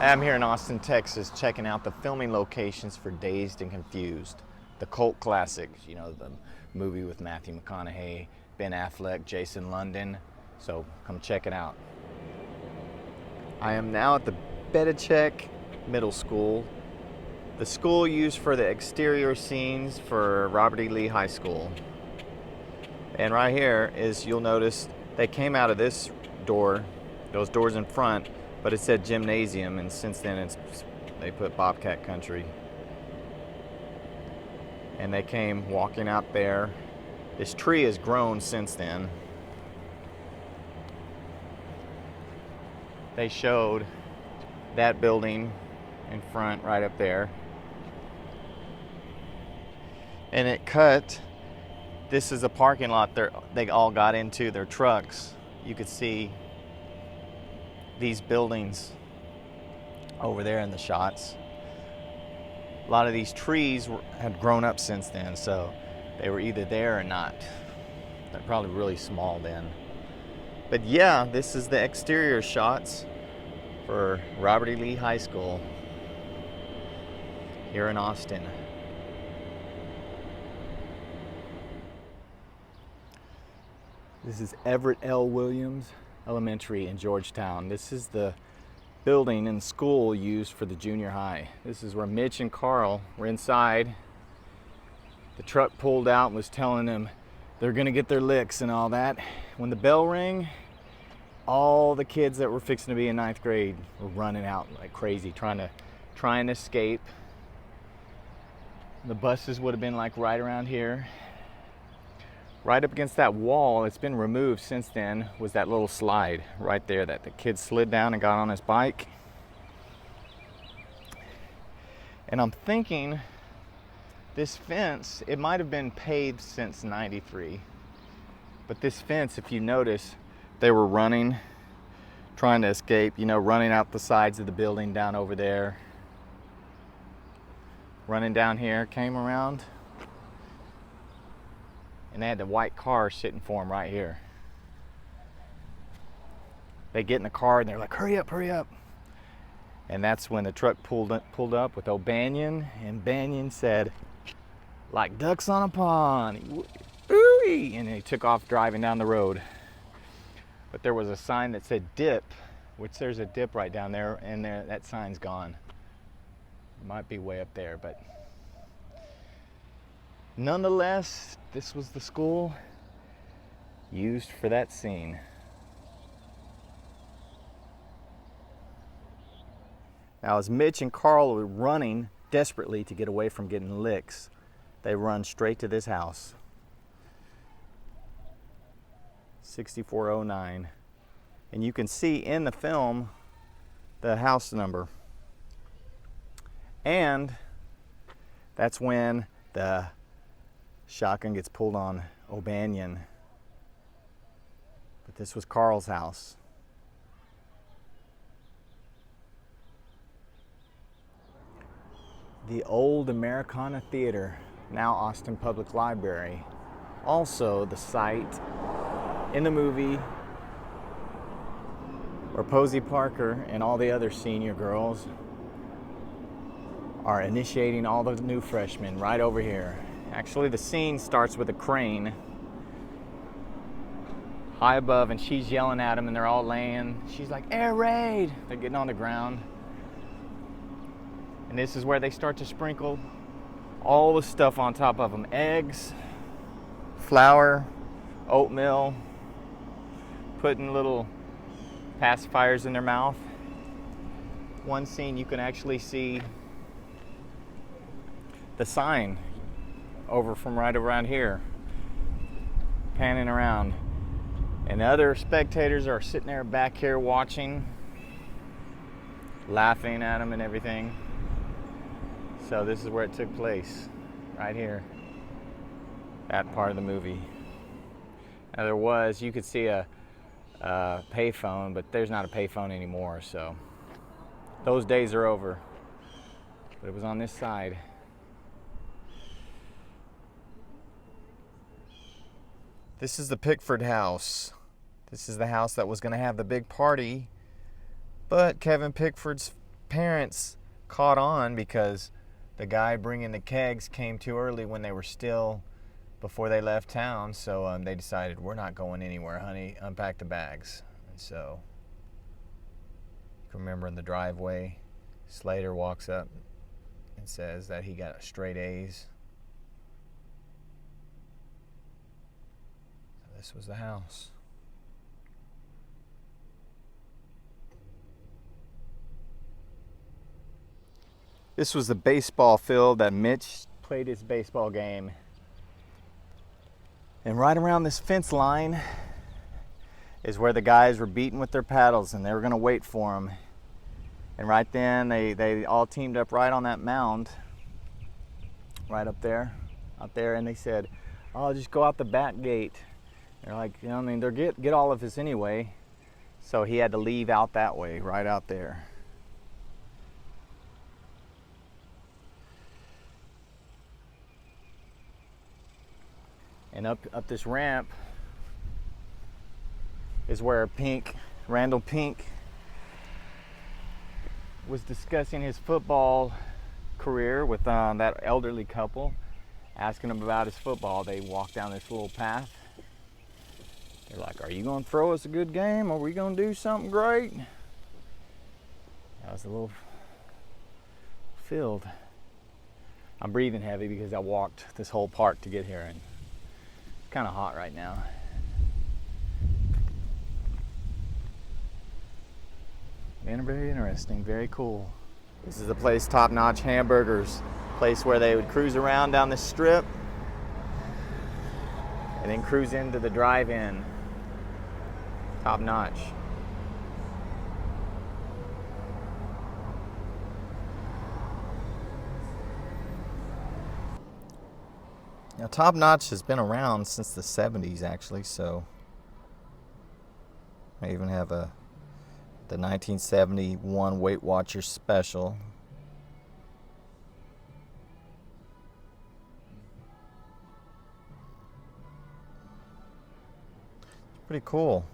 I'm here in Austin, Texas, checking out the filming locations for Dazed and Confused, the cult classic, you know, the movie with Matthew McConaughey, Ben Affleck, Jason London. So come check it out. I am now at the Bedichek Middle School, the school used for the exterior scenes for Robert E. Lee High School. And right here is, you'll notice, they came out of this door, those doors in front, but it said gymnasium, and since then they put Bobcat Country. And they came walking out there. This tree has grown since then. They showed that building in front right up there. And it cut, this is a parking lot they all got into their trucks. You could see these buildings over there in the shots. A lot of these trees had grown up since then, so they were either there or not. They're probably really small then. But yeah, this is the exterior shots for Robert E. Lee High School here in Austin. This is Everett L. Williams Elementary in Georgetown. This is the building and school used for the junior high. This is where Mitch and Carl were inside. The truck pulled out and was telling them they're gonna get their licks and all that. When the bell rang, all the kids that were fixing to be in 9th grade were running out like crazy, trying to escape. The buses would have been like right around here. Right up against that wall, it's been removed since then, was that little slide right there that the kid slid down and got on his bike. And I'm thinking this fence, it might have been paved since '93, but this fence, if you notice, they were running, trying to escape, you know, running out the sides of the building down over there, running down here, came around. And they had the white car sitting for them right here. They get in the car and they're like, hurry up, hurry up. And that's when the truck pulled up with O'Banion, and Banion said, like ducks on a pond, ooh-wee, and he took off driving down the road. But there was a sign that said dip, which there's a dip right down there, and that sign's gone. It might be way up there, but nonetheless, this was the school used for that scene. Now, as Mitch and Carl were running desperately to get away from getting licks, they run straight to this house. 6409. And you can see in the film the house number. And that's when the shotgun gets pulled on O'Banion. But this was Carl's house. The old Americana Theater, now Austin Public Library. Also the site in the movie where Posey Parker and all the other senior girls are initiating all the new freshmen right over here. Actually, the scene starts with a crane high above, and she's yelling at them, and they're all laying. She's like, air raid! They're getting on the ground. And this is where they start to sprinkle all the stuff on top of them. Eggs, flour, oatmeal, putting little pacifiers in their mouth. One scene you can actually see the sign over from right around here, panning around. And the other spectators are sitting there back here watching, laughing at them and everything. So this is where it took place, right here, that part of the movie. Now you could see a payphone, but there's not a payphone anymore, so those days are over. But it was on this side. This is the Pickford house. This is the house that was going to have the big party, but Kevin Pickford's parents caught on because the guy bringing the kegs came too early when they were still, before they left town. So they decided, we're not going anywhere, honey. Unpack the bags. And so, you can remember in the driveway, Slater walks up and says that he got straight A's. So this was the house. This was the baseball field that Mitch played his baseball game. And right around this fence line is where the guys were beating with their paddles, and they were going to wait for him. And right then, they all teamed up right on that mound, right up there, out there, and they said, "Oh, just go out the back gate." They're like, you know, I mean, they'll get all of us anyway. So he had to leave out that way, right out there. And up this ramp is where Randall Pink was discussing his football career with that elderly couple, asking him about his football. They walked down this little path. They're like, "Are you going to throw us a good game? Or are we going to do something great?" That was a little field. I'm breathing heavy because I walked this whole park to get here, and it's kind of hot right now. Very interesting, very cool. This is the place, Top Notch Hamburgers, place where they would cruise around down the strip and then cruise into the drive-in. Top Notch. Now, Top Notch has been around since the 70s, actually, so I even have the 1971 Weight Watchers special. It's pretty cool.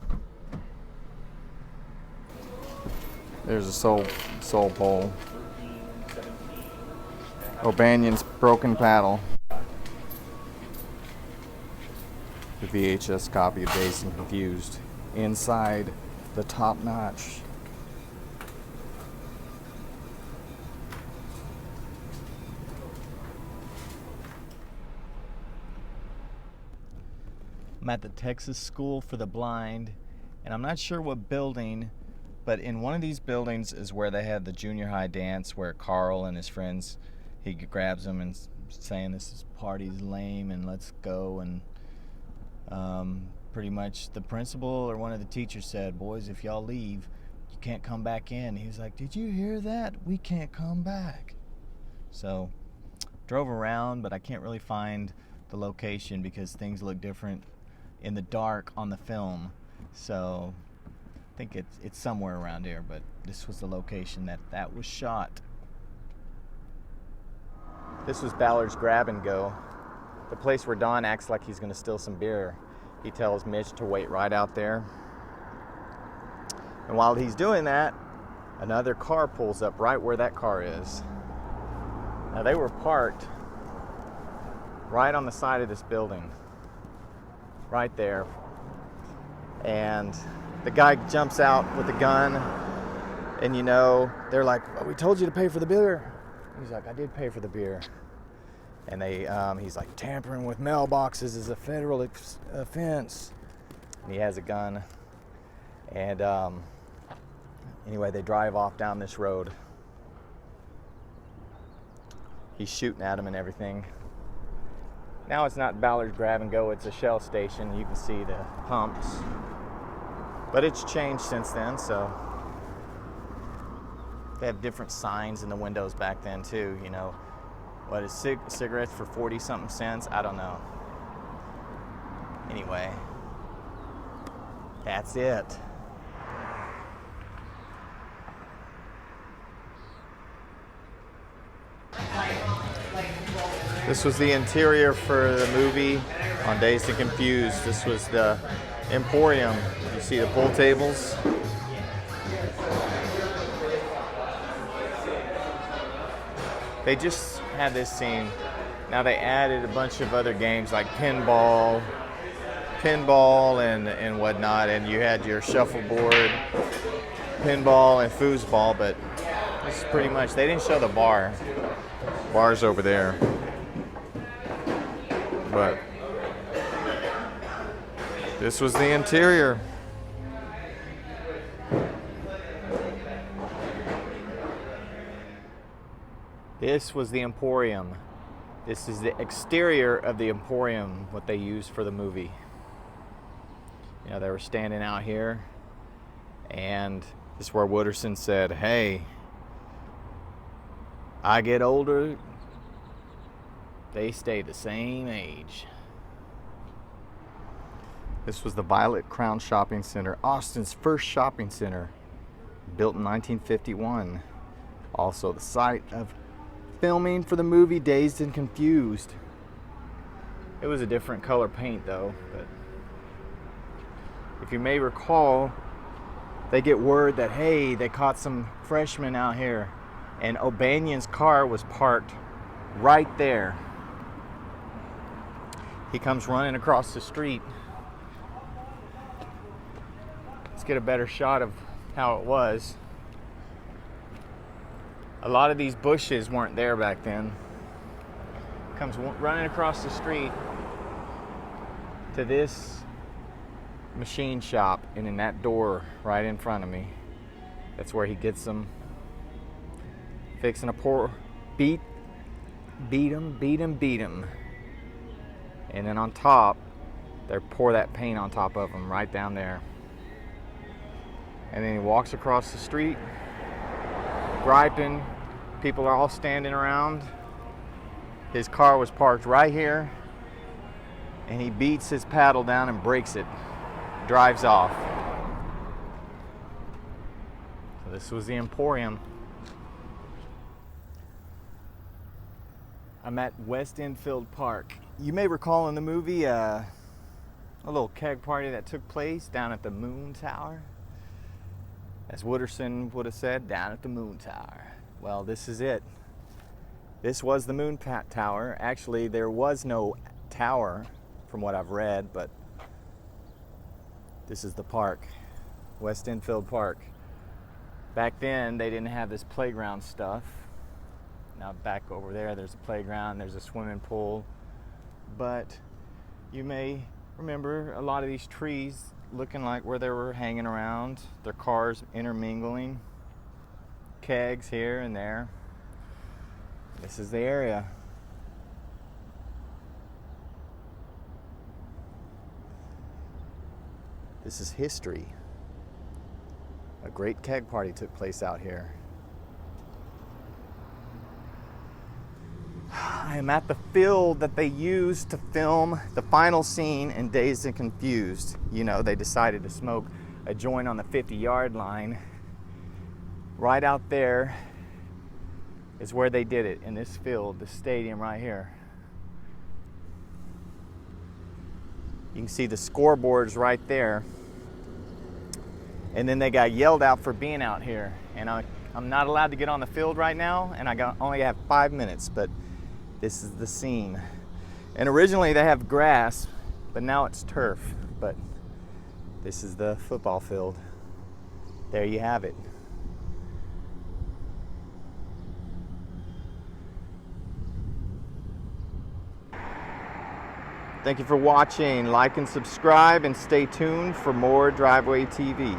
There's a soul pole. O'Banion's broken paddle. The VHS copy of Dazed and Confused inside the Top Notch. I'm at the Texas School for the Blind, and I'm not sure what building, but in one of these buildings is where they had the junior high dance where Carl and his friends, he grabs them and saying this party's lame and let's go, and pretty much the principal or one of the teachers said, "Boys, if y'all leave, you can't come back in." He was like, "Did you hear that? We can't come back." So drove around, but I can't really find the location because things look different in the dark on the film. So I think it's somewhere around here, but this was the location that was shot. This was Ballard's Grab and Go, the place where Don acts like he's going to steal some beer. He tells Mitch to wait right out there. And while he's doing that, another car pulls up right where that car is. Now, they were parked right on the side of this building, right there. And the guy jumps out with a gun, and you know, they're like, "Oh, we told you to pay for the beer." He's like, "I did pay for the beer." And he's like, "Tampering with mailboxes is a federal offense." And he has a gun. And anyway, they drive off down this road. He's shooting at him and everything. Now it's not Ballard's Grab and Go, it's a Shell station. You can see the pumps. But it's changed since then, so they have different signs in the windows back then too, you know. What is cigarettes for 40-something cents? I don't know. Anyway, that's it. This was the interior for the movie on Dazed and Confused. This was the Emporium. You see the pool tables. They just had this scene. Now they added a bunch of other games like pinball and whatnot, and you had your shuffleboard, pinball and foosball, but this is pretty much, they didn't show the bar. Bar's over there. But this was the interior. This was the Emporium. This is the exterior of the Emporium, what they used for the movie. You know, they were standing out here, and this is where Wooderson said, "Hey, I get older, they stay the same age." This was the Violet Crown Shopping Center, Austin's first shopping center, built in 1951. Also the site of filming for the movie Dazed and Confused. It was a different color paint though, but if you may recall, they get word that, hey, they caught some freshmen out here, and O'Banion's car was parked right there. He comes running across the street. Let's get a better shot of how it was. A lot of these bushes weren't there back then. Comes running across the street to this machine shop, and in that door right in front of me, that's where he gets them, fixing to pour, beat him, and then on top they pour that paint on top of him right down there, and then he walks across the street griping. People are all standing around. His car was parked right here, and he beats his paddle down and breaks it, drives off. So this was the Emporium. I'm at West Enfield Park. You may recall in the movie a little keg party that took place down at the Moon Tower. As Wooderson would have said, down at the Moon Tower. Well, this is it. This was the Moon Tower. Actually, there was no tower from what I've read, but this is the park, West Enfield Park. Back then, they didn't have this playground stuff. Now back over there, there's a playground, there's a swimming pool. But you may remember a lot of these trees looking like where they were hanging around, their cars intermingling, kegs here and there. This is the area. This is history. A great keg party took place out here. I am at the field that they used to film the final scene in Dazed and Confused. You know, they decided to smoke a joint on the 50-yard line. Right out there is where they did it, in this field, the stadium right here. You can see the scoreboards right there. And then they got yelled out for being out here. And I'm not allowed to get on the field right now, and only have 5 minutes, but this is the scene. And originally they have grass, but now it's turf. But this is the football field. There you have it. Thank you for watching. Like and subscribe, and stay tuned for more Driveway TV.